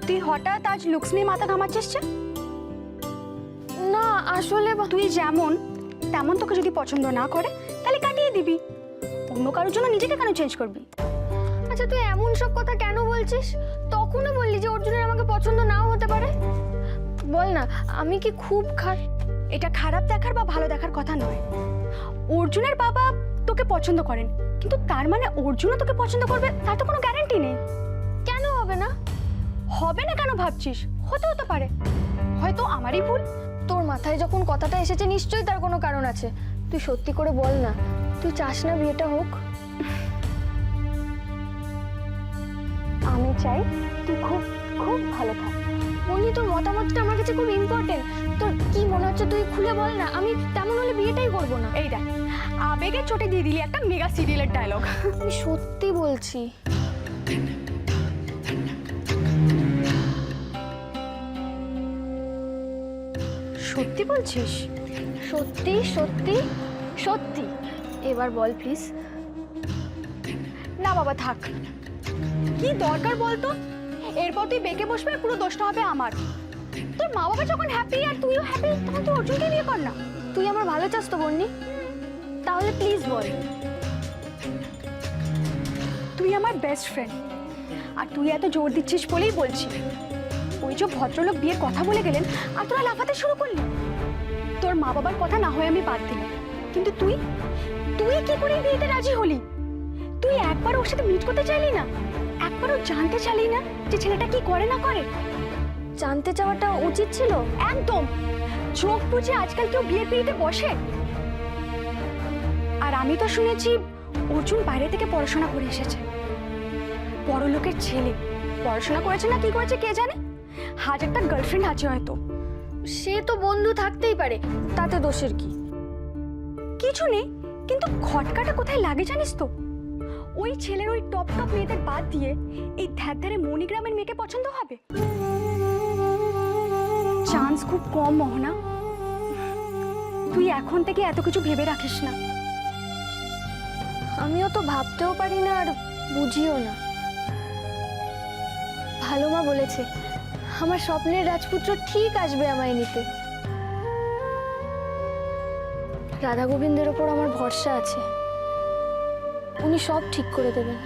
তুই হঠাৎ আজ লুকস নিয়ে মাথা ঘামাচ্ছিস যে? না আসলে তুই যেমন তেমন তোকে যদি পছন্দ না করে তাহলে কাটিয়ে দিবি। অন্য কারোর জন্য নিজেকে কেন চেঞ্জ করবি? আচ্ছা তুই এমন সব কথা কেন বলছিস? তখনও বললি যে অর্জুনের আমাকে পছন্দ নাও হতে পারে। বল না, আমি কি খুব এটা খারাপ দেখার বা ভালো দেখার কথা নয়। অর্জুনের বাবা তোকে পছন্দ করেন, কিন্তু তার মানে অর্জুনও তোকে পছন্দ করবে তার তো কোনো গ্যারান্টি নেই। কেন হবে না? হবে না কেন ভাবছিস? হতেও তো পারে, হয়তো আমারই ভুল। তোর মাথায় যখন কথাটা এসেছে নিশ্চয়ই তার কোনো কারণ আছে। তুই সত্যি করে বল না, তুই চাস না বিয়েটা হোক? আমি চাই তুই খুব খুব ভালো থাক। উনি তোর মতামতটা আমার কাছে খুব ইম্পর্টেন্ট। তোর কি মনে হচ্ছে তুই খুলে বল না। আমি তেমন হলে বিয়েটাই করবো না। এই দেখ, আবেগে চোটে দিয়ে দিলি একটা মেগা সিরিয়ালের ডায়লগ। আমি সত্যি বলছি। সত্যি বলছিস? সত্যি সত্যি সত্যি। এবার বল প্লিজ। না বাবা থাক, কি দরকার বলতো? এরপর তুই বেঁকে বসবে আর পুরো দোষটা হবে আমার। তোর মা বাবা যখন হ্যাপি আর তুইও হ্যাপি, তখন তুই অর্জুনকে বিয়ে কর না। তুই আমার ভালো চাস তো বন্নি? তাহলে প্লিজ বল। তুই আমার বেস্ট ফ্রেন্ড, আর তুই এত জোর দিচ্ছিস বলেই বলছি। ওই যে ভদ্রলোক বিয়ের কথা বলে গেলেন আর তোরা লাফাতে শুরু করলি। তোর মা বাবার কথা না হয় আমি বাদ দিলাম, কিন্তু তুই তুই কি করে এই বিয়েতে রাজি হলি? তুই একবার ওর সাথে মিট করতে চাইলি না? একবারও জানতে চাইলি না যে ছেলেটা কি করে না করে? জানতে চাওয়াটা উচিত ছিল? একদম। চোখ বুঝে আজকাল কেউ বিয়ের পিড়িতে বসে? আর আমি তো শুনেছি অর্জুন বাইরে থেকে পড়াশোনা করে এসেছে। বড় লোকের ছেলে, পড়াশোনা করেছে না কি করেছে কে জানে। হাজারটা গার্লফ্রেন্ড আছে হয়তো। সে তো বন্ধু থাকতেই পারে, তাতে দোষের কি? কিছু নেই, কিন্তু খটকাটা কোথায় লাগে জানিস তো? ওই ছেলের ওই টপ টপ মেয়েদের বাদ দিয়ে এই ধ্যারে মণিগ্রামের মেয়েকে পছন্দ হবে? চান্স খুব কম মোহনা। তুই এখন থেকে এত কিছু ভেবে রাখিস না। আমিও তো ভাবতেও পারি না আর বুঝিও না। ভালো মা বলেছে আমার স্বপ্নের রাজপুত্র ঠিক আসবে আমায় নিতে। রাধা গোবিন্দের ওপর আমার ভরসা আছে, উনি সব ঠিক করে দেবেন।